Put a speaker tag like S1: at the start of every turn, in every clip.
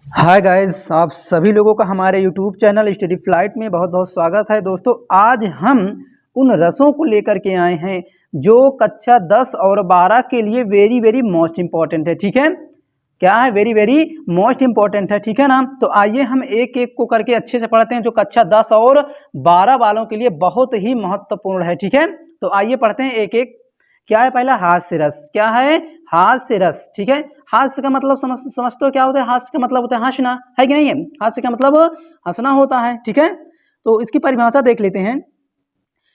S1: Hi guys, आप सभी लोगों का हमारे यूट्यूब चैनल स्टडी फ्लाइट में बहुत बहुत स्वागत है। दोस्तों, आज हम उन रसों को लेकर के आए हैं जो कक्षा 10 और 12 के लिए वेरी वेरी मोस्ट इम्पॉर्टेंट है। ठीक है, क्या है? वेरी वेरी मोस्ट इम्पॉर्टेंट है। ठीक है ना। तो आइए हम एक एक को करके अच्छे से पढ़ते हैं जो कक्षा 10 और 12 वालों के लिए बहुत ही महत्वपूर्ण है। ठीक है, तो आइए पढ़ते हैं एक एक। क्या है? पहला हास्य रस। क्या है? हास्य रस। ठीक है, हास्य का मतलब समझते हो क्या होता है? हास्य का मतलब होता है हंसना, है कि नहीं है? हास्य का मतलब हंसना होता है। ठीक है, तो इसकी परिभाषा देख लेते हैं।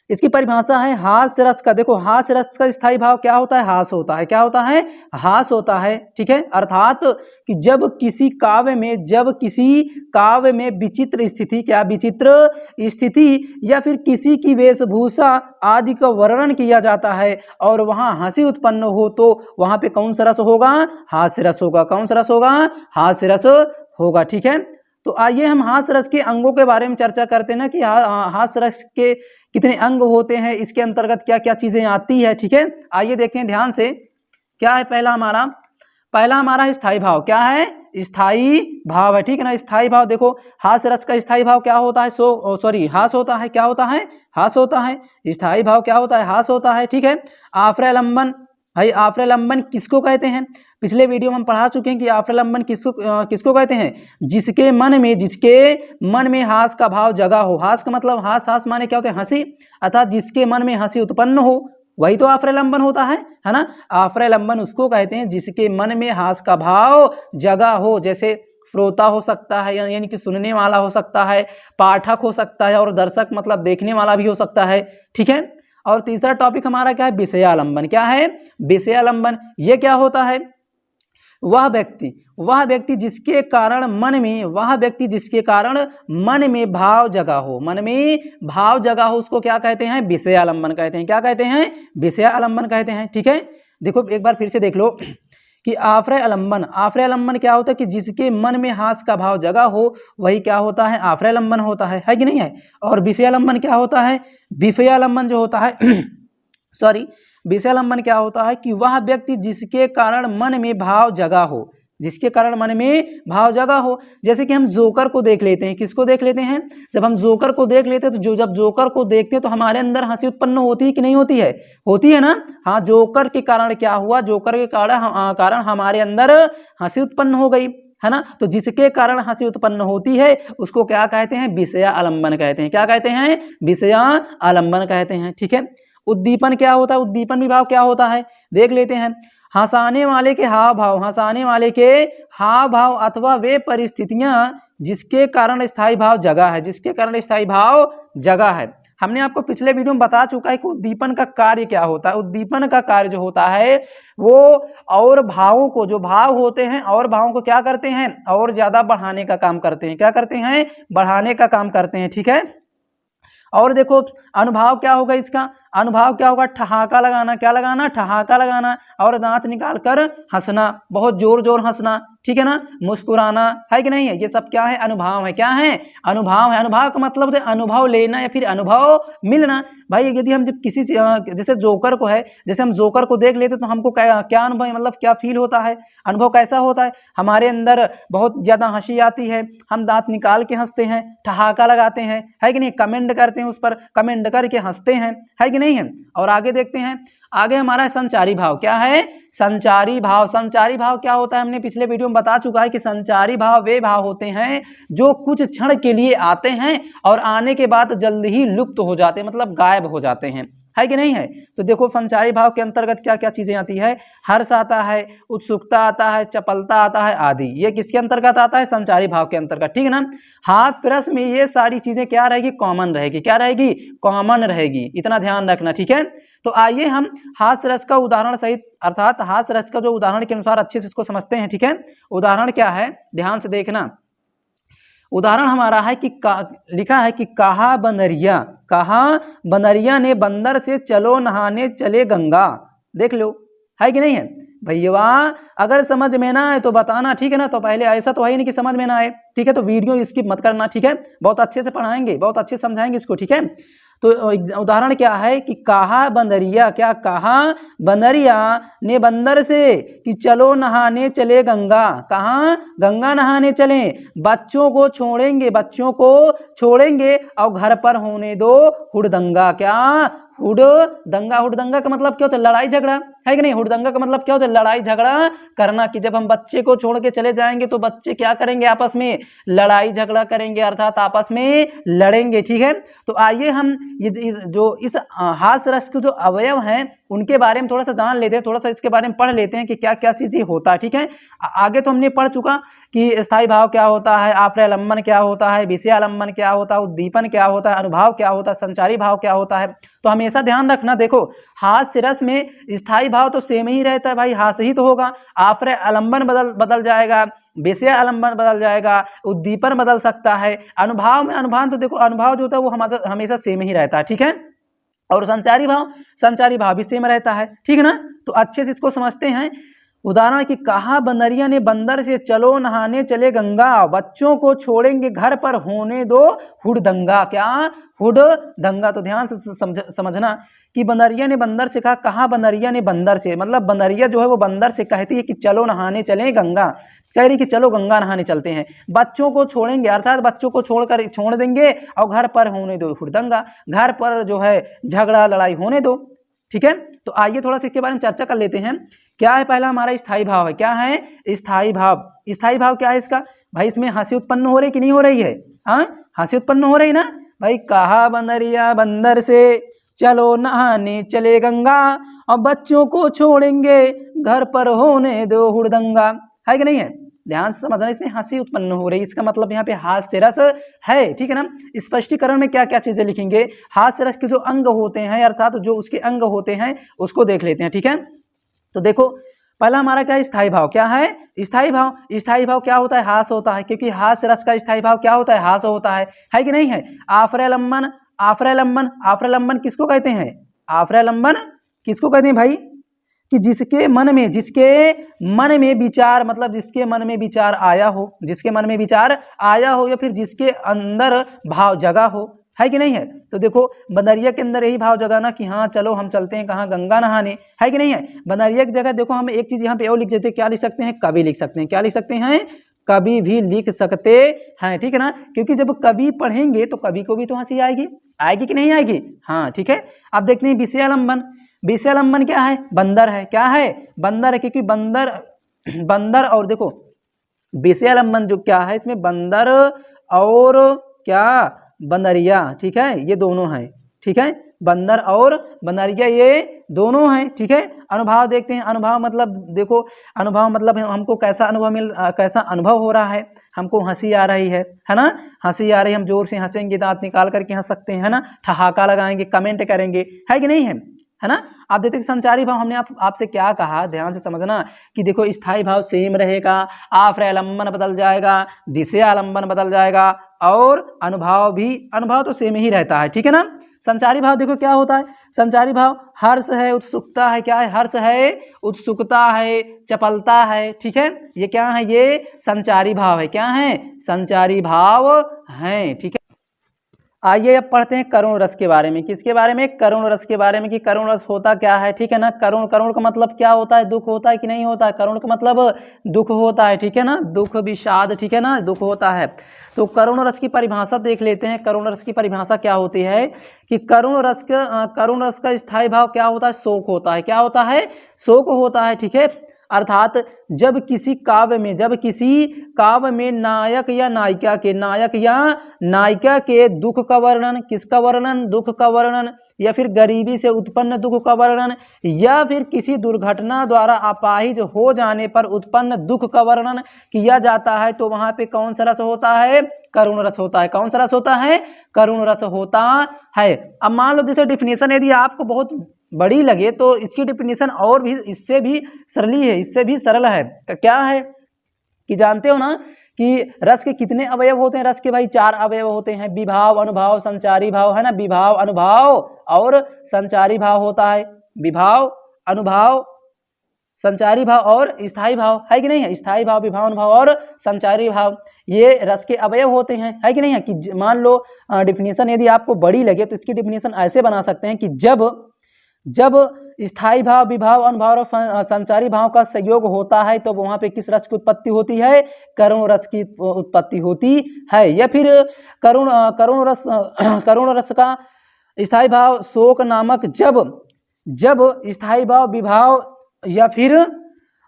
S1: इसकी परिभाषा है हास्य रस का। देखो, हास्य रस का स्थायी भाव क्या होता है? हास होता है। क्या होता है? हास होता है। ठीक है, अर्थात कि जब किसी काव्य में विचित्र स्थिति, क्या विचित्र स्थिति या फिर किसी की वेशभूषा आदि का वर्णन किया जाता है और वहां हंसी उत्पन्न हो तो वहां पे कौन सा रस होगा? हास्य रस होगा। कौन सा रस होगा? हास्य रस होगा। ठीक है, तो आइए हम हास्य रस के अंगों के बारे में चर्चा करते हैं ना कि हास्य रस के कितने अंग होते हैं, इसके अंतर्गत क्या क्या चीजें आती है। ठीक है, आइए देखते हैं ध्यान से। क्या है? पहला हमारा स्थायी भाव। क्या है? स्थायी भाव है। ठीक है ना, स्थायी भाव। देखो, हास्य रस का स्थायी भाव क्या होता है? हास होता है। क्या होता है? हास होता है। स्थायी भाव क्या होता है? हास होता है। ठीक है, आफ्रालंबन। भाई, आफ्रालंबन किसको कहते हैं? पिछले वीडियो में हम पढ़ा चुके हैं कि आफ्रालंबन किसको कहते हैं? जिसके मन में हास का भाव जगा हो। हास का मतलब हास माने क्या होता है? हंसी, अर्थात जिसके मन में हंसी उत्पन्न हो वही तो आफ्रालंबन होता है ना। आफ्रालंबन उसको कहते हैं जिसके मन में हास का भाव जगा हो। जैसे श्रोता हो सकता है, यानी कि सुनने वाला हो सकता है, पाठक हो सकता है, और दर्शक मतलब देखने वाला भी हो सकता है। ठीक है, और तीसरा टॉपिक हमारा क्या है? विषयालंबन। क्या है? विषयालंबन। ये क्या होता है? वह व्यक्ति जिसके कारण मन में भाव जगा हो, उसको क्या कहते हैं? विषयालंबन कहते हैं। क्या कहते हैं? विषयालंबन कहते हैं। ठीक है, देखो एक बार फिर से देख लो कि आफ्रालंबन क्या होता है? कि जिसके मन में हास का भाव जगा हो वही क्या होता है? आफ्रालंबन होता है कि नहीं है? और विषयालंबन क्या होता है? विषयालंबन जो होता है विषयालंबन क्या होता है? कि वह व्यक्ति जिसके कारण मन में भाव जगा हो, जैसे कि हम जोकर को देख लेते हैं। किसको देख लेते हैं? जब हम जोकर को देख लेते हैं तो जब जोकर को देखते हैं तो हमारे अंदर हंसी उत्पन्न होती है कि नहीं होती है? होती है ना। हाँ, जोकर के कारण क्या हुआ? जोकर के कारण हमारे अंदर हंसी उत्पन्न हो गई, है ना। तो जिसके कारण हंसी उत्पन्न होती है उसको क्या कहते हैं? विषयालंबन कहते हैं। क्या कहते हैं? विषयालंबन कहते हैं। ठीक है, उद्दीपन क्या होता है? उद्दीपन विभाव क्या होता है? देख लेते हैं। हंसाने वाले के हाव भाव अथवा वे परिस्थितियां जिसके कारण स्थायी भाव जगा है। हमने आपको पिछले वीडियो में बता चुका है कि उद्दीपन का कार्य क्या होता है। उद्दीपन का कार्य जो होता है वो और भावों को, जो भाव होते हैं और भावों को क्या करते हैं? और ज्यादा बढ़ाने का काम करते हैं। क्या करते हैं? बढ़ाने का काम करते हैं। ठीक है, और देखो अनुभाव क्या होगा इसका? अनुभाव क्या होगा? ठहाका लगाना। क्या लगाना? ठहाका लगाना। और दांत निकाल कर हंसना, बहुत जोर हंसना। ठीक है ना, मुस्कुराना, है कि नहीं है? ये सब क्या है? अनुभव है। क्या है? अनुभाव है। अनुभाव का मतलब होता है अनुभव लेना या फिर अनुभव मिलना। भाई, यदि हम जब किसी से जैसे हम जोकर को देख लेते तो हमको क्या अनुभव, मतलब क्या फील होता है? अनुभव कैसा होता है? हमारे अंदर बहुत ज्यादा हंसी आती है, हम दांत निकाल के हंसते हैं, ठहाका लगाते हैं, है कि नहीं? कमेंट करते हैं, उस पर कमेंट करके हंसते हैं, है कि नहीं है? और आगे देखते हैं। आगे हमारा संचारी भाव। क्या है? संचारी भाव क्या होता है? हमने पिछले वीडियो में बता चुका है कि संचारी भाव वे भाव होते हैं जो कुछ क्षण के लिए आते हैं और आने के बाद जल्द ही लुप्त हो जाते हैं, मतलब गायब हो जाते हैं, है कि नहीं है? तो देखो, संचारी भाव के अंतर्गत क्या क्या चीजें आती है? हर्ष आता है, उत्सुकता आता है, चपलता आता है आदि। ये किसके अंतर्गत आता है? संचारी भाव के अंतर्गत। ठीक है ना। हास्य रस में ये सारी चीजें क्या रहेगी? कॉमन रहेगी। क्या रहेगी? कॉमन रहेगी। इतना ध्यान रखना। ठीक है, तो आइए हम हास्य रस का उदाहरण सहित, अर्थात हास्य रस का जो उदाहरण के अनुसार अच्छे से इसको समझते हैं। ठीक है, उदाहरण क्या है? ध्यान से देखना। उदाहरण हमारा है कि लिखा है कि कहा बनरिया ने बंदर से चलो नहाने चले गंगा। देख लो, है कि नहीं है? भैया, अगर समझ में ना आए तो बताना। ठीक है ना, तो पहले ऐसा तो है ही नहीं कि समझ में ना आए। ठीक है, तो वीडियो स्किप मत करना। ठीक है, बहुत अच्छे से पढ़ाएंगे, बहुत अच्छे से समझाएंगे इसको। ठीक है, तो उदाहरण क्या है कि कहा बंदरिया, क्या कहा बंदरिया ने बंदर से कि चलो नहाने चले गंगा, कहाँ गंगा नहाने चले, बच्चों को छोड़ेंगे, बच्चों को छोड़ेंगे और घर पर होने दो हुड़दंगा, क्या हुड़दंगा। हुड़दंगा का मतलब क्या होता है, लड़ाई झगड़ा, है कि नहीं। हुड़दंगा का मतलब क्या होता है, लड़ाई झगड़ा करना, कि जब हम बच्चे को छोड़ के चले जाएंगे तो बच्चे क्या करेंगे, आपस में लड़ाई झगड़ा करेंगे, अर्थात आपस में लड़ेंगे, ठीक है। तो आइए हम इस हास्य रस के जो अवयव हैं उनके बारे में थोड़ा सा जान लेते हैं, थोड़ा सा इसके बारे में पढ़ लेते हैं कि क्या क्या चीज़ होता है, ठीक है। आगे तो हमने पढ़ चुका कि स्थायी भाव क्या होता है, आश्रयालंबन क्या होता है, विषयालंबन क्या होता है, उद्दीपन क्या होता है, अनुभाव क्या होता है, संचारी भाव क्या होता है। तो हमेशा ध्यान रखना, देखो हास्य रस में स्थायी भाव तो सेम ही रहता है भाई, हास्य ही तो होगा। आश्रय आलंबन बदल जाएगा, विषय आलंबन बदल जाएगा, उद्दीपन बदल सकता है। अनुभाव में अनुभाव तो देखो अनुभाव जो होता है वो हमेशा सेम ही रहता है, ठीक है। और संचारी भाव भी सेम रहता है, ठीक है ना। तो अच्छे से इसको समझते हैं। उदाहरण कि कहा बंदरिया ने बंदर से चलो नहाने चले गंगा, बच्चों को छोड़ेंगे घर पर होने दो हुड़दंगा, क्या हुड़दंगा। तो ध्यान से समझना कि बंदरिया ने बंदर से कहा बंदरिया ने बंदर से, मतलब बंदरिया जो है वो बंदर से कहती है कि चलो नहाने चले गंगा, कह रही कि चलो गंगा नहाने चलते हैं, बच्चों को छोड़ेंगे अर्थात बच्चों को छोड़ देंगे और घर पर होने दो हुड़दंगा, घर पर जो है झगड़ा लड़ाई होने दो, ठीक है। तो आइए थोड़ा सा इसके बारे में चर्चा कर लेते हैं। क्या है, पहला हमारा स्थायी भाव है, क्या है स्थायी भाव। स्थायी भाव क्या है इसका, भाई इसमें हंसी उत्पन्न हो रही कि नहीं हो रही है, हाँ हंसी उत्पन्न हो रही ना भाई। कहा बंदरिया बंदर से चलो नहाने चले गंगा और बच्चों को छोड़ेंगे घर पर होने दो हुड़दंगा, है कि नहीं है। ध्यान से समझना, इसमें हंसी उत्पन्न हो रही, इसका मतलब यहाँ पे हास्य रस है, ठीक है ना। स्पष्टीकरण में क्या क्या चीजें लिखेंगे, हास्य रस के जो अंग होते हैं अर्थात जो उसके अंग होते हैं उसको देख लेते हैं, ठीक है। तो देखो पहला हमारा क्या है, स्थायी भाव। क्या है स्थायी भाव। स्थायी भाव क्या होता है, हास होता है, क्योंकि हास्य रस का स्थायी भाव क्या होता है, हास होता है कि नहीं है। आश्रयालंबन, आश्रयालंबन, आश्रयालंबन किसको कहते हैं, आश्रयालंबन किसको कहते हैं भाई, कि जिसके मन में विचार, मतलब जिसके मन में विचार आया हो, जिसके मन में विचार आया हो या फिर जिसके अंदर भाव जगा हो, है कि नहीं है। तो देखो बंदरिया के अंदर यही भाव जगाना कि हाँ चलो हम चलते हैं कहाँ, गंगा नहाने, है कि नहीं है। बंदरिया की जगह देखो हम एक चीज यहाँ पे और लिख देते हैं, क्या लिख सकते हैं, कवि लिख सकते हैं, क्या लिख सकते हैं, कवि भी लिख सकते हैं, ठीक है ना। क्योंकि जब कवि पढ़ेंगे तो कवि को भी तो हंसी आएगी कि नहीं आएगी, हाँ ठीक है। अब देखते हैं विषयालंबन। विषयालंबन क्या है, बंदर है, क्या है बंदर है, क्योंकि बंदर और देखो विषयालंबन जो क्या है इसमें बंदर और क्या बंदरिया, ठीक है, ये दोनों हैं, ठीक है, बंदर और बंदरिया ये दोनों हैं, ठीक है। अनुभाव देखते हैं, अनुभाव मतलब देखो अनुभाव मतलब हमको कैसा अनुभव हो रहा है, हमको हंसी आ रही है ना, हंसी आ रही है, हम जोर से हंसेंगे, दांत निकाल करके हंस सकते हैं, है ना, ठहाका लगाएंगे, कमेंट करेंगे, है कि नहीं है ना। आप देखते हैं संचारी भाव हमने आपसे क्या कहा, ध्यान से समझना कि देखो स्थायी भाव सेम रहेगा, आश्रयालंबन बदल जाएगा, विषयालंबन बदल जाएगा और अनुभाव तो सेम ही रहता है, ठीक है ना। संचारी भाव देखो क्या होता है, संचारी भाव हर्ष है, उत्सुकता है, क्या है, हर्ष है, उत्सुकता है, चपलता है, ठीक है। ये क्या है, ये संचारी भाव है, क्या है, संचारी भाव है, ठीक है। आइए अब पढ़ते हैं करुण रस के बारे में। किसके बारे में, करुण रस के बारे में, कि करुण रस होता क्या है, ठीक है ना। करुण का मतलब क्या होता है, दुख होता है कि नहीं होता है, करुण का मतलब दुख होता है, ठीक है ना, दुख विषाद, ठीक है ना, दुख होता है। तो करुण रस की परिभाषा देख लेते हैं। करुण रस की परिभाषा क्या होती है कि करुण रस का स्थायी भाव क्या होता है, शोक होता है, क्या होता है, शोक होता है, ठीक है। अर्थात जब किसी काव्य में नायक या नायिका के दुख का वर्णन, किसका वर्णन, दुख का वर्णन, या फिर गरीबी से उत्पन्न दुख का वर्णन, या फिर किसी दुर्घटना द्वारा अपाहिज हो जाने पर उत्पन्न दुख का वर्णन किया जाता है, तो वहां पे कौन सा रस होता है, करुण रस होता है। कौन सा रस होता है, करुण रस होता है। अब मान लो जैसे डिफिनेशन यदि आपको बहुत बड़ी लगे तो इसकी डिफिनेशन और भी इससे भी सरल है। क्या है कि जानते हो ना कि रस के कितने अवयव होते हैं, रस के भाई 4 अवयव होते हैं, विभाव, अनुभाव, संचारी भाव, है ना, विभाव, अनुभाव और संचारी भाव होता है, विभाव, अनुभाव संचारी भाव और स्थायी भाव, है कि नहीं है? स्थायी भाव, विभावन भाव और संचारी भाव, ये रस के अवयव होते हैं, है कि नहीं है? कि मान लो डिफिनीशन यदि आपको बड़ी लगे तो इसकी डिफिनीशन ऐसे बना सकते हैं कि जब स्थायी भाव, विभाव, अनुभाव और संचारी भाव का संयोग होता है तो वहां पे किस रस की उत्पत्ति होती है? करुण रस की उत्पत्ति होती है। या फिर करुण रस का स्थायी भाव शोक नामक जब स्थायी भाव, विभाव या फिर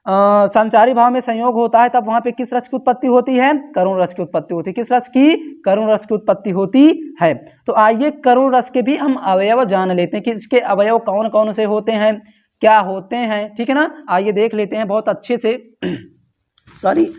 S1: संचारी भाव में संयोग होता है तब वहां पे किस रस की उत्पत्ति होती है? करुण रस की उत्पत्ति होती है। किस रस की? करुण रस की उत्पत्ति होती है। तो आइए करुण रस के भी हम अवयव जान लेते हैं कि इसके अवयव कौन कौन से होते हैं, क्या होते हैं, ठीक है ना। आइए देख लेते हैं बहुत अच्छे से। सॉरी,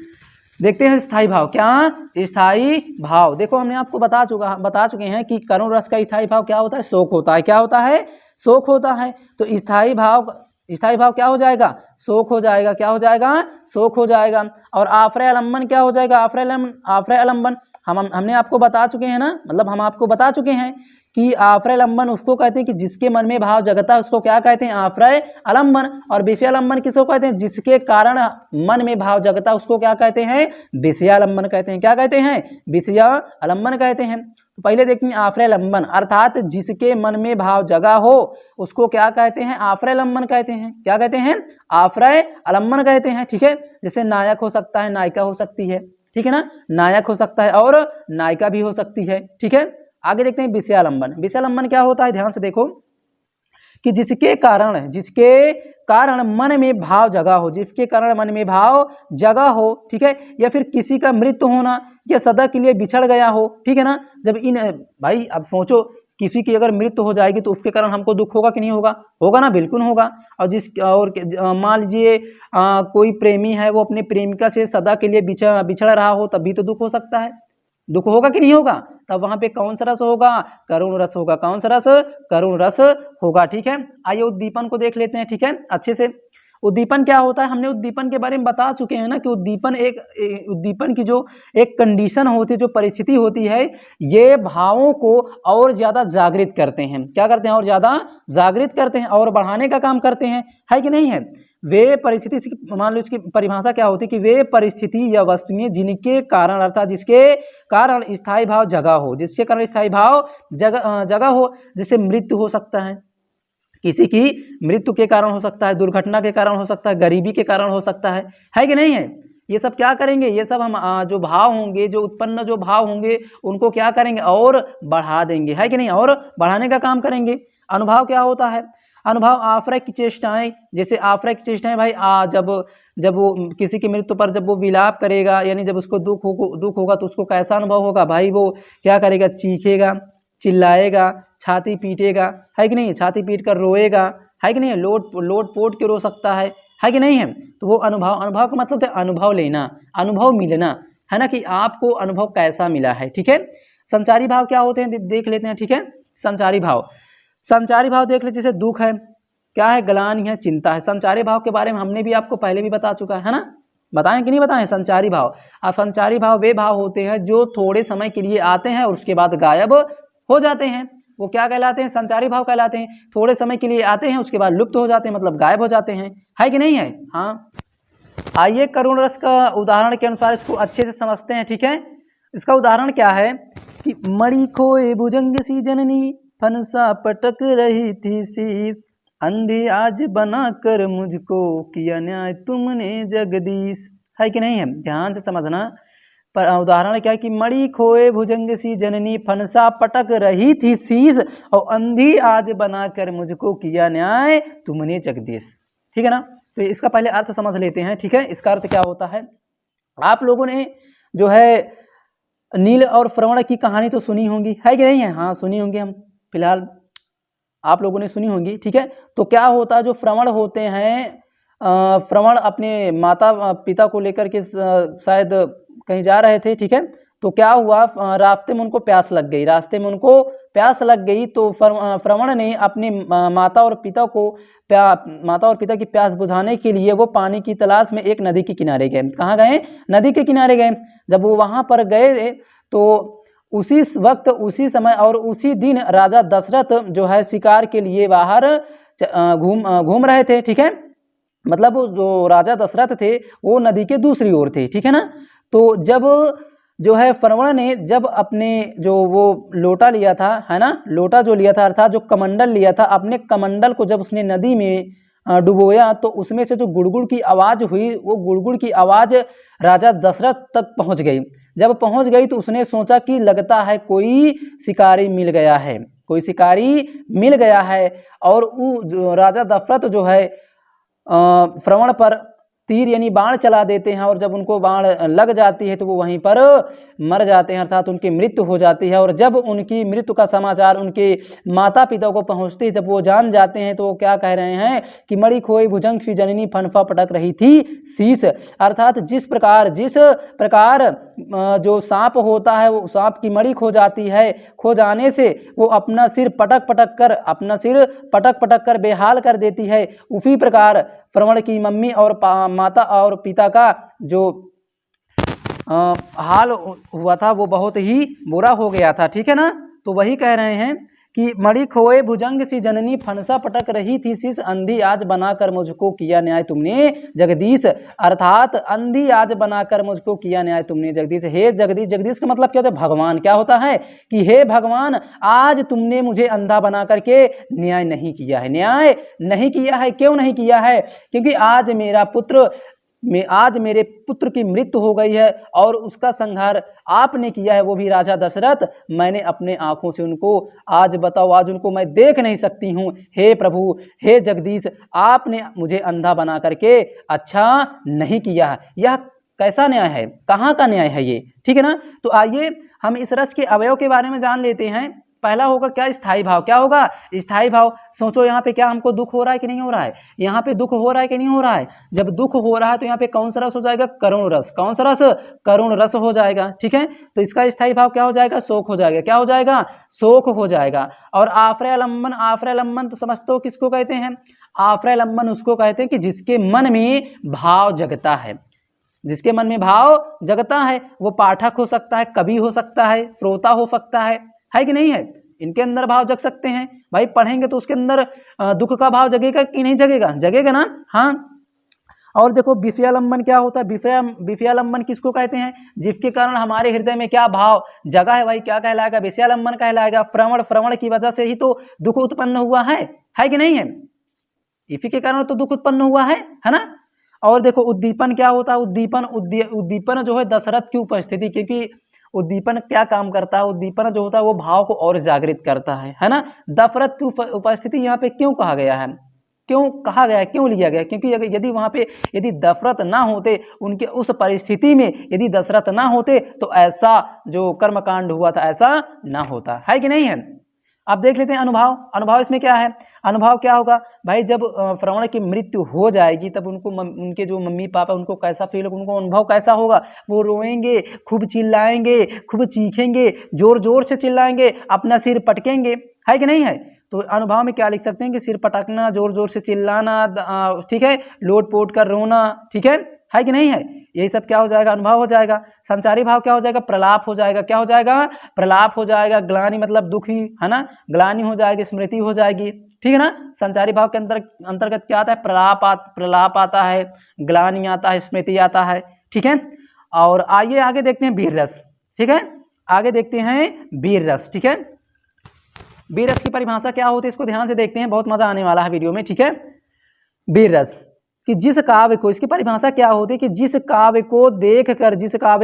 S1: देखते हैं स्थायी भाव। क्या? स्थायी भाव। देखो हमने आपको बता चुके हैं कि करुण रस का स्थायी भाव क्या होता है? शोक होता है। क्या होता है? शोक होता है। तो स्थायी भाव क्या हो जाएगा? शोक हो जाएगा। क्या हो जाएगा? शोक हो जाएगा। और आश्रय आलम्बन क्या हो जाएगा? आश्रय आलम्बन हमने आपको बता चुके हैं ना, मतलब हम आपको बता चुके हैं कि आश्रय आलम्बन उसको कहते हैं कि जिसके मन में भाव जगता है उसको क्या कहते हैं? आश्रय आलम्बन। और विषयालंबन किसको कहते हैं? जिसके कारण मन में भाव जगता है उसको क्या कहते हैं? विषयालंबन कहते हैं। क्या कहते हैं? विषयालंबन कहते हैं। तो पहले देखते हैं आश्रय आलम्बन, अर्थात जिसके मन में भाव जगा हो उसको क्या कहते हैं? आश्रय आलम्बन कहते हैं। क्या कहते हैं? आश्रय आलम्बन कहते हैं। ठीक है, जैसे नायक हो सकता है, नायिका हो सकती है, ठीक है ना। नायक हो सकता है और नायिका भी हो सकती है। ठीक है, आगे देखते हैं विषयालंबन। विषयालंबन क्या होता है? ध्यान से देखो कि जिसके कारण मन में भाव जगा हो, जिसके कारण मन में भाव जगा हो, ठीक है, या फिर किसी का मृत्यु होना या सदा के लिए बिछड़ गया हो, ठीक है ना। जब भाई अब सोचो किसी की अगर मृत्यु हो जाएगी तो उसके कारण हमको दुख होगा कि नहीं होगा? होगा ना, बिल्कुल होगा। और मान लीजिए कोई प्रेमी है, वो अपने प्रेमिका से सदा के लिए बिछड़ रहा हो, तब भी तो दुख हो सकता है। दुख होगा कि नहीं होगा? तब वहां पे कौन सा रस होगा? करुण रस होगा। कौन सा रस? करुण रस होगा। ठीक है, आइए उद्दीपन को देख लेते हैं। ठीक है, अच्छे से। उद्दीपन क्या होता है? हमने उद्दीपन के बारे में बता चुके हैं ना कि उद्दीपन की जो एक कंडीशन होती है, जो परिस्थिति होती है, ये भावों को और ज्यादा जागृत करते हैं। क्या करते हैं? और ज्यादा जागृत करते हैं और बढ़ाने का काम करते हैं, है कि नहीं है? वे परिस्थिति, मान लो इसकी परिभाषा क्या होती है कि वे परिस्थिति या वस्तुएं जिनके कारण, अर्थात जिसके कारण स्थायी भाव जगा हो, जिसके कारण स्थायी भाव जगा हो, जैसे मृत्यु हो सकता है, किसी की मृत्यु के कारण हो सकता है, दुर्घटना के कारण हो सकता है, गरीबी के कारण हो सकता है कि नहीं है? ये सब क्या करेंगे? ये सब हम जो भाव होंगे, जो उत्पन्न जो भाव होंगे, उनको क्या करेंगे? और बढ़ा देंगे, है कि नहीं? और बढ़ाने का काम करेंगे। अनुभाव क्या होता है? अनुभाव आश्रय की चेष्टाएं, जैसे आश्रय की चेष्टाएं भाई जब वो किसी की मृत्यु पर जब वो विलाप करेगा, यानी जब उसको दुख होगा तो उसको कैसा अनुभव होगा? भाई वो क्या करेगा? चीखेगा, चिल्लाएगा, छाती पीटेगा, है कि नहीं? छाती पीट कर रोएगा, है कि नहीं? लोट पोट के रो सकता है कि नहीं है? तो वो अनुभव का मतलब है अनुभव लेना, अनुभव मिलना, है ना, कि आपको अनुभव कैसा मिला है। ठीक है, संचारी भाव क्या होते हैं देख लेते हैं। ठीक है, संचारी भाव देख ले, जैसे दुख है, क्या है? ग्लानि है, चिंता है। संचारी भाव के बारे में हमने भी आपको पहले भी बता चुका है ना, बताएं कि नहीं बताएं? संचारी भाव, अब संचारी भाव वे भाव होते हैं जो थोड़े समय के लिए आते हैं और उसके बाद गायब हो जाते हैं। वो क्या कहलाते हैं? संचारी भाव कहलाते हैं। थोड़े समय के लिए आते हैं, उसके बाद लुप्त हो जाते हैं, मतलब गायब हो जाते हैं, है कि नहीं है? हाँ, आइए करुण रस का उदाहरण के अनुसार इसको अच्छे से समझते हैं। ठीक है, इसका उदाहरण क्या है कि मणि खोए भुजंग सी जननी, फनसा पटक रही थी शीश, अंधी आज बना कर मुझको किया न्याय तुमने जगदीश, है कि नहीं है? ध्यान से समझना। पर उदाहरण क्या है कि मणि खोए भुजंग सी जननी, फनसा पटक रही थी शीश, और अंधी आज बना कर मुझको किया न्याय तुमने जगदीश। ठीक है ना, तो इसका पहले अर्थ समझ लेते हैं। ठीक है, इसका अर्थ क्या होता है? आप लोगों ने जो है नील और श्रवण की कहानी तो सुनी होंगी, है कि नहीं है? हाँ, सुनी होंगी, हम फिलहाल आप लोगों ने सुनी होंगी। ठीक है, तो क्या होता है, जो श्रवण होते हैं, श्रवण अपने माता पिता को लेकर के शायद कहीं जा रहे थे। ठीक है, तो क्या हुआ, रास्ते में उनको प्यास लग गई, तो श्रवण ने अपने माता और पिता की प्यास बुझाने के लिए वो पानी की तलाश में एक नदी के किनारे गए। कहाँ गए? नदी के किनारे गए। जब वो वहां पर गए तो उसी वक्त, उसी समय और उसी दिन राजा दशरथ जो है शिकार के लिए बाहर घूम रहे थे। ठीक है, मतलब जो राजा दशरथ थे वो नदी के दूसरी ओर थे, ठीक है ना। तो जब जो है फ्रवण ने जब अपने जो वो लोटा लिया था, है ना, लोटा जो लिया था अर्थात जो कमंडल लिया था, अपने कमंडल को जब उसने नदी में डुबोया तो उसमें से जो गुड़गुड़ की आवाज़ हुई, वो गुड़गुड़ की आवाज़ राजा दशरथ तक पहुंच गई। जब पहुंच गई तो उसने सोचा कि लगता है कोई शिकारी मिल गया है, कोई शिकारी मिल गया है। और वो राजा दशरथ जो है श्रवण पर तीर यानी बाण चला देते हैं, और जब उनको बाण लग जाती है तो वो वहीं पर मर जाते हैं, अर्थात उनकी मृत्यु हो जाती है। और जब उनकी मृत्यु का समाचार उनके माता पिता को पहुंचती है, जब वो जान जाते हैं तो वो क्या कह रहे हैं कि मणि खोई भुजंग सी जननी फनफा पटक रही थी शीश। अर्थात जिस प्रकार जो सांप होता है वो सांप की मणि खो जाती है, खो जाने से वो अपना सिर पटक पटक कर बेहाल कर देती है, उसी प्रकार श्रवण की मम्मी और माता और पिता का जो हाल हुआ था वो बहुत ही बुरा हो गया था, ठीक है ना। तो वही कह रहे हैं कि मणि खोए भुजंग सी जननी फनसा पटक रही थी शीश, अंधी आज बनाकर मुझको किया न्याय तुमने जगदीश। अर्थात अंधी आज बनाकर मुझको किया न्याय तुमने जगदीश। हे जगदीश, जगदीश का मतलब क्या होता है? भगवान। क्या होता है कि हे भगवान, आज तुमने मुझे अंधा बना करके न्याय नहीं किया है, न्याय नहीं किया है। क्यों नहीं किया है? क्योंकि आज मेरे पुत्र की मृत्यु हो गई है और उसका संहार आपने किया है, वो भी राजा दशरथ। मैंने अपने आंखों से उनको आज बताओ, आज उनको मैं देख नहीं सकती हूँ। हे प्रभु, हे जगदीश, आपने मुझे अंधा बना करके अच्छा नहीं किया है। यह कैसा न्याय है? कहाँ का न्याय है ये? ठीक है ना। तो आइए हम इस रस के अवयव के बारे में जान लेते हैं। पहला होगा क्या? स्थायी भाव। क्या होगा? स्थायी भाव। सोचो यहाँ पे क्या हमको दुख हो रहा है कि नहीं हो रहा है? यहाँ पे दुख हो रहा है कि नहीं हो रहा है? जब दुख हो रहा है तो यहाँ पे कौन सा रस हो जाएगा? करुण रस। कौन सा रस? करुण रस हो जाएगा, ठीक है। तो इसका स्थायी भाव क्या हो जाएगा? शोक हो जाएगा। क्या हो जाएगा? शोक हो जाएगा। और आश्रयालंबन, आश्रयालंबन तो समझते हो किसको कहते हैं? आश्रयालंबन उसको कहते हैं कि जिसके मन में भाव जगता है, जिसके मन में भाव जगता है। वो पाठक हो सकता है, कवि हो सकता है, श्रोता हो सकता है कि नहीं है? इनके अंदर भाव जग सकते हैं। भाई पढ़ेंगे तो उसके अंदर दुख का भाव जगेगा कि नहीं जगेगा? जगेगा ना। हाँ। और देखो विषयालंबन क्या होता है? विषयालंबन किसको कहते हैं? जिसके कारण हमारे हृदय में क्या भाव जगा है, भाई क्या कहलाएगा? विषयालंबन कहलाएगा। श्रवण की वजह से ही तो दुख उत्पन्न हुआ है कि नहीं है? इसी के कारण तो दुख उत्पन्न हुआ है ना। और देखो उद्दीपन क्या होता है? उद्दीपन जो है दशरथ की उपस्थिति, क्योंकि उद्दीपन क्या काम करता है? उद्दीपन जो होता है वो भाव को और जागृत करता है ना। दशरथ की उपस्थिति यहाँ पे क्यों कहा गया है? क्यों कहा गया है? क्यों लिया गया? क्योंकि यदि वहां पे यदि दशरथ ना होते, उनके उस परिस्थिति में यदि दशरथ ना होते तो ऐसा जो कर्मकांड हुआ था ऐसा ना होता, है कि नहीं है। अब देख लेते हैं अनुभव। अनुभव इसमें क्या है? अनुभव क्या होगा भाई? जब श्रवण की मृत्यु हो जाएगी तब उनके जो मम्मी पापा उनको कैसा फील होगा? उनको अनुभव कैसा होगा? वो रोएंगे, खूब चिल्लाएंगे, खूब चीखेंगे, जोर जोर से चिल्लाएंगे, अपना सिर पटकेंगे, है कि नहीं है। तो अनुभव में क्या लिख सकते हैं कि सिर पटकना, जोर जोर से चिल्लाना, ठीक है, लोट पोट कर रोना, ठीक है कि नहीं है। यही सब क्या हो जाएगा? अनुभव हो जाएगा। संचारी भाव क्या हो जाएगा? प्रलाप हो जाएगा। क्या हो जाएगा? प्रलाप हो जाएगा। ग्लानि मतलब दुखी, है ना, ग्लानि हो जाएगी, स्मृति हो जाएगी, ठीक है ना। संचारी भाव के अंतर्गत क्या आता है? प्रलाप आता है, ग्लानि आता है, स्मृति आता है, ठीक है। और आइए आगे देखते हैं वीर रस, ठीक है। आगे देखते हैं वीर रस, ठीक है। वीर रस की परिभाषा क्या होती है इसको ध्यान से देखते हैं, बहुत मजा आने वाला है वीडियो में, ठीक है। वीर रस कि जिस काव्य को, इसकी परिभाषा क्या होती है कि जिस काव्य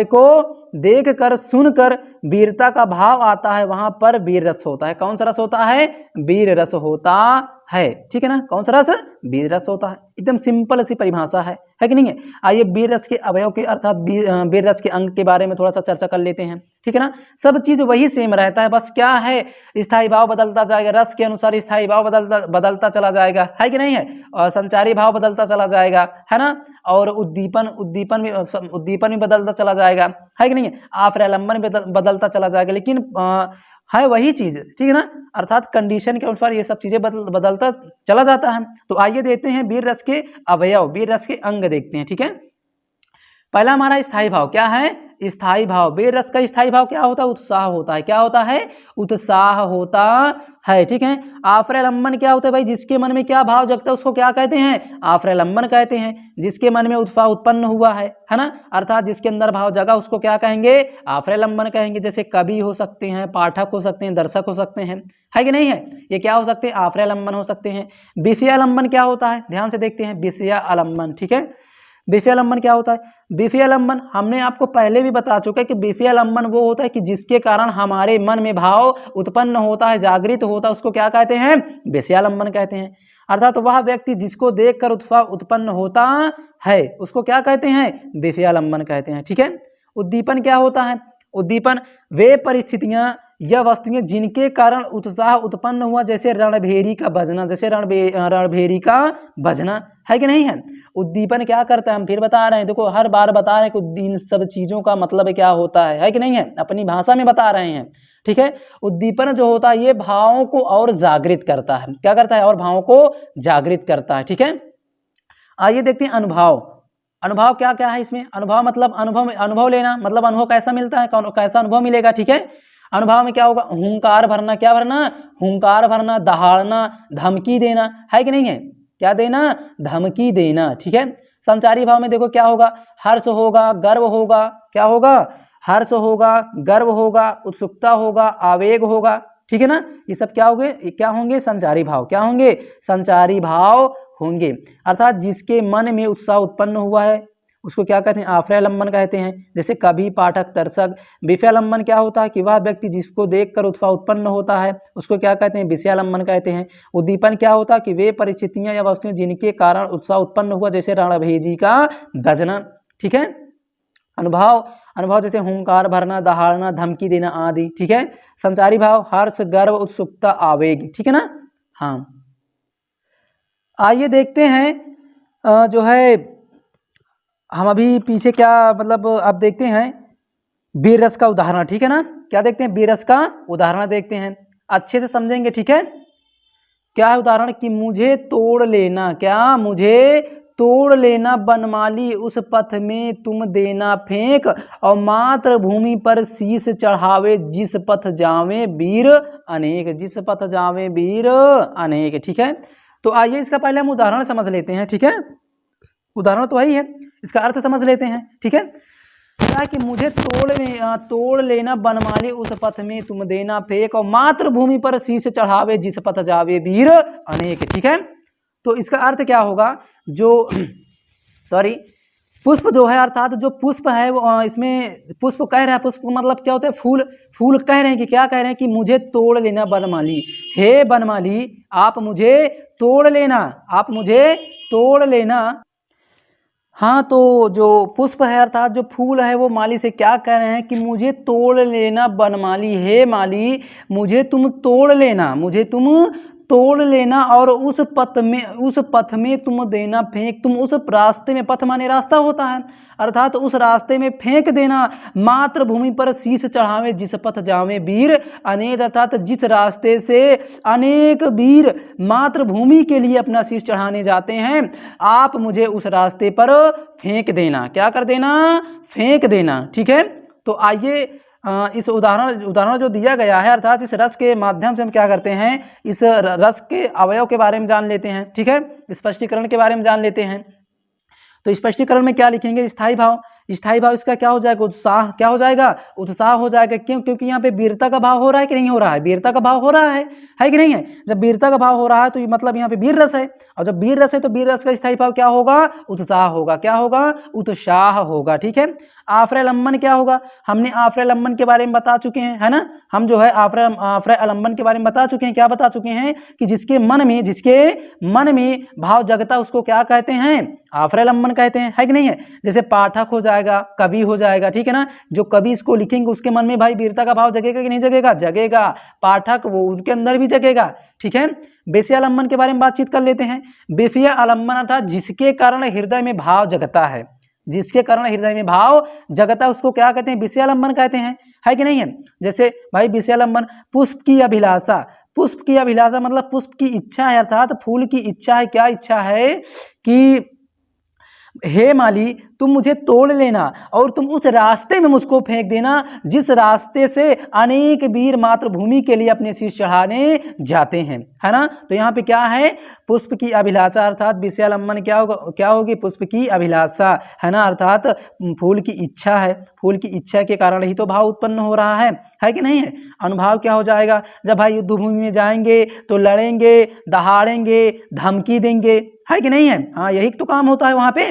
S1: को देखकर सुनकर वीरता का भाव आता है वहां पर वीर रस होता है। कौन सा रस होता है? वीर रस होता है, ठीक है ना। कौन सा रस? वीर रस होता है। एकदम सिंपल सी परिभाषा है कि नहीं है। आइए वीर रस के अवयव के अर्थात वीर रस के अंग के बारे में थोड़ा सा चर्चा कर लेते हैं, ठीक है ना। सब चीज वही सेम रहता है, बस क्या है, स्थायी भाव बदलता जाएगा, रस के अनुसार स्थायी भाव बदलता चला जाएगा, है कि नहीं है। और संचारी भाव बदलता चला जाएगा, है ना। और उद्दीपन भी बदलता चला जाएगा, है कि नहीं है। आप्रलंबन बदलता चला जाएगा, लेकिन है वही चीज, ठीक है ना। अर्थात कंडीशन के अनुसार ये सब चीजें बदलता चला जाता है। तो आइए देखते हैं वीर रस के अवयव, वीर रस के अंग देखते हैं, ठीक है। पहला हमारा स्थायी भाव क्या है? स्थाई भाव, बेर रस का स्थाई भाव क्या होता है? उत्साह होता है। क्या होता है? उत्साह होता है। ठीक है। आफ्रालंबन क्या होता है भाई? जिसके मन में क्या भाव जगता है उसको क्या कहते हैं? आफ्रालंबन कहते हैं। जिसके मन में उत्साह उत्पन्न हुआ है ना, अर्थात जिसके अंदर भाव जगा उसको क्या कहेंगे? आफ्रालंबन कहेंगे। जैसे कवि हो सकते हैं, पाठक हो सकते हैं, दर्शक हो सकते हैं, है कि नहीं है? ये क्या हो सकते हैं? आफ्रालंबन हो सकते हैं। विषयालंबन क्या होता है? ध्यान से देखते हैं। विषयालंबन, ठीक है। विषयालंबन क्या होता है? विषयालंबन हमने आपको पहले भी बता चुका है कि विषयालंबन वो होता है कि जिसके कारण हमारे मन में भाव उत्पन्न होता है, जागृत होता है, उसको क्या कहते हैं? विषयालंबन कहते हैं। अर्थात वह व्यक्ति जिसको देखकर उत्साह उत्पन्न होता है उसको क्या कहते हैं? विषयालंबन कहते हैं। ठीक है। उद्दीपन क्या होता है? उद्दीपन वे परिस्थितियां या वस्तुएं जिनके कारण उत्साह उत्पन्न हुआ, जैसे रणभेरी का बजना, जैसे रणभेरी का बजना, है कि नहीं है? उद्दीपन क्या करता है? हम फिर बता रहे हैं, देखो हर बार बता रहे हैं कि इन सब चीजों का मतलब क्या होता है कि नहीं है? अपनी भाषा में बता रहे हैं। ठीक है। उद्दीपन जो होता है ये भावों को और जागृत करता है। क्या करता है? और भावों को जागृत करता है। ठीक है। आइए देखते हैं अनुभव। अनुभव क्या क्या है इसमें? अनुभव मतलब अनुभव लेना, मतलब अनुभव कैसा मिलता है, कैसा अनुभव मिलेगा? ठीक है। अनुभव में क्या होगा? हुंकार भरना। क्या भरना? हुंकार भरना, दहाड़ना, धमकी देना, है कि नहीं है? क्या देना? धमकी देना। ठीक है। संचारी भाव में देखो क्या होगा? हर्ष होगा, गर्व होगा। क्या होगा? हर्ष होगा, गर्व होगा, उत्सुकता होगा, आवेग होगा। ठीक है ना? ये सब क्या होंगे? क्या होंगे? संचारी भाव। क्या होंगे? संचारी भाव होंगे। अर्थात जिसके मन में उत्साह उत्पन्न हुआ है उसको क्या कहते हैं? आफ्रालंबन कहते हैं। जैसे कवि, पाठक, दर्शक। विषयालंबन क्या होता है? कि वह व्यक्ति जिसको देखकर उत्साह उत्पन्न होता है उसको क्या कहते हैं? विषयालंबन कहते हैं। उद्दीपन क्या होता है? कि वे परिस्थितियां या वस्तुएं जिनके कारण उत्साह उत्पन्न हुआ, जैसे रणभेरी का बजना। ठीक है। अनुभव जैसे हुंकार भरना, दहाड़ना, धमकी देना आदि। ठीक है। संचारी भाव हर्ष, गर्व, उत्सुकता, आवेग। ठीक है ना? हाँ। आइए देखते हैं जो है हम अभी पीछे क्या मतलब अब देखते हैं वीर रस का उदाहरण। ठीक है ना? क्या देखते हैं? वीर रस का उदाहरण देखते हैं, अच्छे से समझेंगे। ठीक है। क्या है उदाहरण? कि मुझे तोड़ लेना, क्या? मुझे तोड़ लेना बनमाली उस पथ में तुम देना फेंक, और मातृभूमि पर शीश चढ़ावे जिस पथ जावे वीर अनेक, जिस पथ जावे वीर अनेक। ठीक है। तो आइए इसका पहले हम उदाहरण समझ लेते हैं। ठीक है। उदाहरण तो वही है, इसका अर्थ समझ लेते हैं। ठीक है। क्या है कि मुझे तोड़ लेना बनमाली उस पथ में तुम देना फेंक, और मातृभूमि पर शीश चढ़ावे जिस पथ जावे वीर अनेक। ठीक है। तो इसका अर्थ क्या होगा? जो सॉरी पुष्प जो है, अर्थात जो पुष्प है वो इसमें पुष्प कह रहा है, पुष्प मतलब क्या होता है? फूल। फूल कह रहे हैं कि क्या कह रहे हैं? कि मुझे तोड़ लेना बनमाली, हे बनमाली आप मुझे तोड़ लेना, आप मुझे तोड़ लेना। हाँ, तो जो पुष्प है अर्थात जो फूल है वो माली से क्या कह रहे हैं? कि मुझे तोड़ लेना बनमाली, हे माली मुझे तुम तोड़ लेना, मुझे तुम तोड़ लेना, और उस पथ में तुम देना फेंक, तुम उस रास्ते में, पथ माने रास्ता होता है, अर्थात उस रास्ते में फेंक देना, मातृभूमि पर शीश चढ़ावे जिस पथ जावे वीर अनेक, अर्थात जिस रास्ते से अनेक वीर मातृभूमि के लिए अपना शीश चढ़ाने जाते हैं, आप मुझे उस रास्ते पर फेंक देना। क्या कर देना? फेंक देना। ठीक है। तो आइए इस उदाहरण जो दिया गया है, अर्थात इस रस के माध्यम से हम क्या करते हैं? इस रस के अवयव के बारे में जान लेते हैं। ठीक है। स्पष्टीकरण के बारे में जान लेते हैं। तो स्पष्टीकरण में क्या लिखेंगे? स्थायी भाव। स्थायी भाव इसका क्या हो जाएगा? उत्साह। क्या हो जाएगा? उत्साह हो जाएगा। क्यों? क्योंकि यहाँ पे वीरता का भाव हो रहा है कि नहीं हो रहा है? वीरता का भाव हो रहा है कि नहीं है? जब वीरता का भाव हो रहा है तो ये मतलब यहाँ पे वीर रस है, और जब वीर रस है तो वीर रस का स्थायी भाव क्या होगा? उत्साह होगा। क्या होगा? उत्साह होगा। ठीक है। आफ्रालंबन क्या होगा? हमने आफ्रालंबन के बारे में बता चुके हैं, है ना? हम जो है आफ्रालंबन के बारे में बता चुके हैं। क्या बता चुके हैं? कि जिसके मन में भाव जगता उसको क्या कहते हैं? आफ्रालंबन कहते हैं, है कि नहीं है? जैसे पाठक हो जाएगा, कवि हो जाएगा। ठीक है ना? जो कवि इसको लिखेंगे उसके मन में भाई वीरता का भाव जगेगा कि नहीं जगेगा? जगेगा। पाठक वो उनके अंदर भी जगेगा। ठीक है। विषयालंबन के बारे में बातचीत कर लेते हैं। विषयालंबन अर्थात जिसके कारण हृदय में भाव जगता है, जिसके कारण हृदय में भाव जगता है उसको क्या कहते हैं? विषयालंबन कहते हैं, है कि नहीं है? जैसे भाई विषयालंबन, पुष्प की अभिलाषा। पुष्प की अभिलाषा मतलब पुष्प की इच्छा है, अर्थात फूल की इच्छा है। क्या इच्छा है? कि हे माली तुम मुझे तोड़ लेना और तुम उस रास्ते में मुझको फेंक देना जिस रास्ते से अनेक वीर मातृभूमि के लिए अपने शीश चढ़ाने जाते हैं, है ना। तो यहाँ पे क्या है, पुष्प की अभिलाषा, अर्थात विषयालंबन क्या होगा, क्या होगी, पुष्प की अभिलाषा, है ना, अर्थात फूल की इच्छा है। फूल की इच्छा के कारण ही तो भाव उत्पन्न हो रहा है कि नहीं है। अनुभाव क्या हो जाएगा, जब भाई युद्ध भूमि में जाएंगे तो लड़ेंगे, दहाड़ेंगे, धमकी देंगे, है कि नहीं है। हाँ, यही तो काम होता है वहां पे।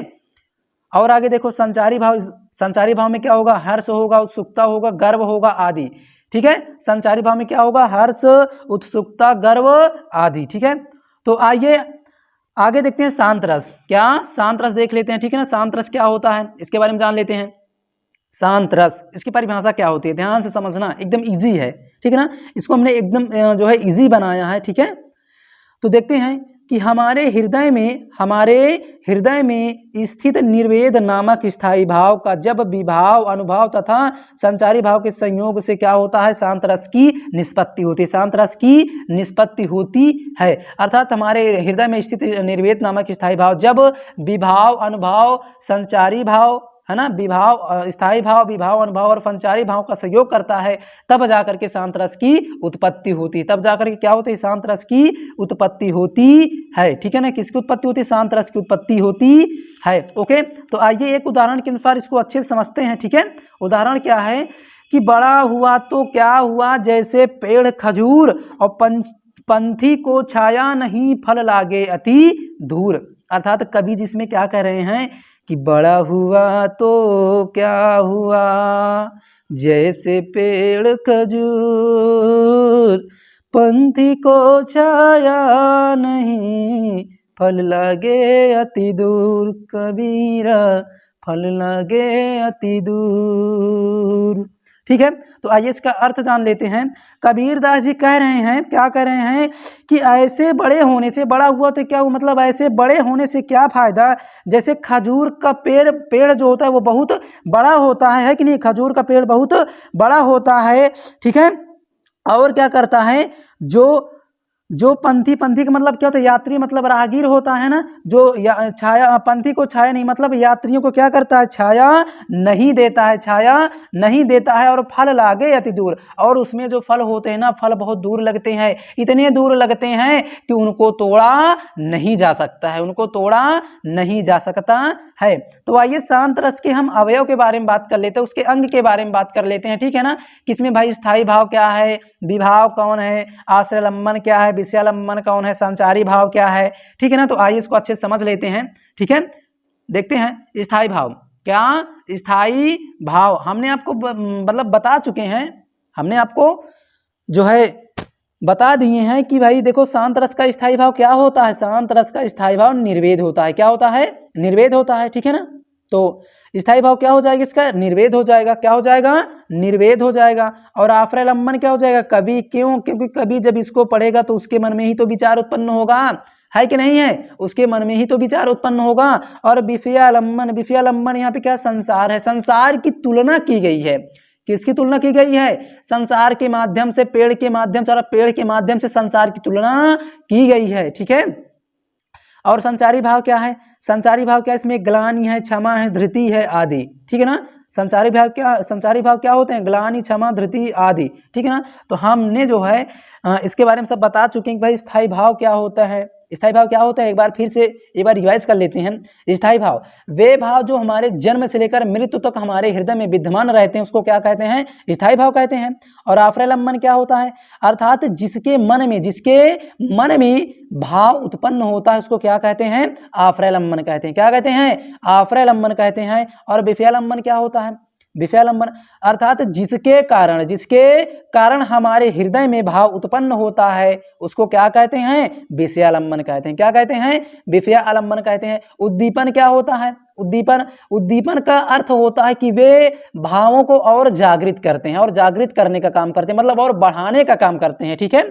S1: और आगे देखो, संचारी भाव, संचारी भाव में क्या होगा, हर्ष होगा, उत्सुकता होगा, गर्व होगा आदि, ठीक है। संचारी भाव में क्या होगा, हर्ष, उत्सुकता, गर्व आदि, ठीक है। तो आइए आगे देखते हैं शांत रस। क्या, शांत रस देख लेते हैं, ठीक है ना। शांत रस क्या होता है इसके बारे में जान लेते हैं। शांत रस, इसकी परिभाषा क्या होती है, ध्यान से समझना, एकदम इजी है, ठीक है ना। इसको हमने एकदम जो है इजी बनाया है, ठीक है। तो देखते हैं कि हमारे हृदय में स्थित निर्वेद नामक स्थायी भाव का जब विभाव, अनुभाव तथा संचारी भाव के संयोग से क्या होता है, शांत रस की निष्पत्ति होती है। शांत रस की निष्पत्ति होती है, अर्थात हमारे हृदय में स्थित निर्वेद नामक स्थायी भाव जब विभाव, अनुभाव, संचारी भाव, है ना, विभाव, स्थायी भाव, विभाव, अनुभाव और संचारी भाव का सहयोग करता है, तब जाकर के शांत रस की उत्पत्ति होती है। तब जाकर के क्या होती है, शांत रस की उत्पत्ति होती है, ठीक है ना। किसकी उत्पत्ति होती है, शांत रस की उत्पत्ति होती है। ओके, तो आइए एक उदाहरण के अनुसार इसको अच्छे से समझते हैं, ठीक है। उदाहरण क्या है कि बड़ा हुआ तो क्या हुआ, जैसे पेड़ खजूर और पंथी को छाया नहीं, फल लागे अति दूर। अर्थात कवि जिसमें क्या कह रहे हैं कि बड़ा हुआ तो क्या हुआ, जैसे पेड़ खजूर, पंथी को छाया नहीं, फल लगे अति दूर, कबीरा फल लगे अति दूर, ठीक है। तो आइए इसका अर्थ जान लेते हैं। कबीरदास जी कह रहे हैं, क्या कह रहे हैं कि ऐसे बड़े होने से, बड़ा हुआ तो क्या हुआ, मतलब ऐसे बड़े होने से क्या फायदा, जैसे खजूर का पेड़ जो होता है वो बहुत बड़ा होता है कि नहीं, खजूर का पेड़ बहुत बड़ा होता है, ठीक है। और क्या करता है, जो पंथी का मतलब क्या होता है, यात्री मतलब राहगीर होता है ना, जो छाया, पंथी को छाया नहीं मतलब यात्रियों को क्या करता है, छाया नहीं देता है, छाया नहीं देता है। और फल लागे अति दूर, और उसमें जो फल होते हैं ना, फल बहुत दूर लगते हैं, इतने दूर लगते हैं कि उनको तोड़ा नहीं जा सकता है, उनको तोड़ा नहीं जा सकता है। तो आइए शांत रस के हम अवयव के बारे में बात कर लेते हैं, उसके अंग के बारे में बात कर लेते हैं, ठीक है ना। किसमें भाई, स्थायी भाव क्या है, विभाव कौन है, आश्रयलंबन क्या है, विषयालंबन कौन है, संचारी भाव क्या है, ठीक है ना। तो आइए इसको अच्छे से समझ लेते हैं, ठीक है। देखते हैं स्थायी भाव। क्या, स्थायी भाव हमने आपको मतलब बता चुके हैं, हमने आपको जो है बता दिए हैं कि भाई देखो, शांत रस का स्थायी भाव क्या होता है, शांत रस का स्थायी भाव निर्वेद होता है। क्या होता है, निर्वेद होता है, ठीक है ना। तो स्थायी भाव क्या हो जाएगा, इसका निर्वेद हो जाएगा। क्या हो जाएगा, निर्वेद हो जाएगा। और आश्रयलंबन क्या हो जाएगा, कवि, क्यों, क्योंकि कवि जब इसको पढ़ेगा तो उसके मन में ही तो विचार उत्पन्न होगा, है कि नहीं है, उसके मन में ही तो विचार उत्पन्न होगा। और विषयालंबन, विषयालंबन यहाँ पे क्या, संसार है, संसार की तुलना की गई है। किसकी तुलना की गई है, संसार के माध्यम से, पेड़ के माध्यम से, और पेड़ के माध्यम से संसार की तुलना की गई है, ठीक है। और संचारी भाव क्या है, संचारी भाव क्या, इसमें ग्लानि है, क्षमा है, धृति है आदि, ठीक है ना। संचारी भाव क्या होते हैं, ग्लानि, क्षमा, धृति आदि, ठीक है ना। तो हमने जो है इसके बारे में सब बता चुके हैं कि भाई स्थायी भाव क्या होता है। स्थायी भाव क्या होता है, एक बार फिर से एक बार रिवाइज कर लेते हैं। स्थायी भाव वे भाव जो हमारे जन्म से लेकर मृत्यु तक हमारे हृदय में विद्यमान रहते हैं, उसको क्या कहते हैं, स्थायी भाव कहते हैं। और आश्रयलंबन क्या होता है, अर्थात जिसके मन में भाव उत्पन्न होता है, उसको क्या कहते हैं, आश्रयलंबन कहते हैं। क्या कहते हैं, आश्रयलंबन कहते हैं। और विषयालंबन क्या होता है, विषयालंबन अर्थात जिसके कारण हमारे हृदय में भाव उत्पन्न होता है, उसको क्या कहते हैं, विषयालंबन कहते हैं। क्या कहते हैं, विषयालंबन कहते हैं। उद्दीपन क्या होता है, उद्दीपन का अर्थ होता है कि वे भावों को और जागृत करते हैं, और जागृत करने का काम करते हैं, मतलब और बढ़ाने का काम करते हैं, ठीक है।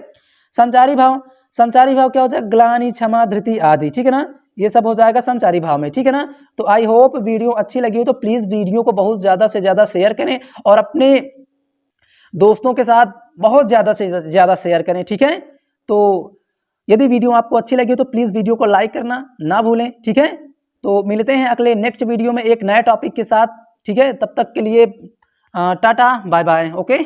S1: संचारी भाव क्या होता है, ग्लानि, क्षमा, धृति आदि, ठीक है ना। ये सब हो जाएगा संचारी भाव में, ठीक है ना। तो आई होप वीडियो अच्छी लगी हो तो प्लीज वीडियो को बहुत ज्यादा से ज्यादा शेयर करें, और अपने दोस्तों के साथ बहुत ज्यादा से ज्यादा शेयर करें, ठीक है। तो यदि वीडियो आपको अच्छी लगी हो तो प्लीज वीडियो को लाइक करना ना भूलें, ठीक है। तो मिलते हैं अगले नेक्स्ट वीडियो में एक नए टॉपिक के साथ, ठीक है। तब तक के लिए टाटा बाय बाय, ओके।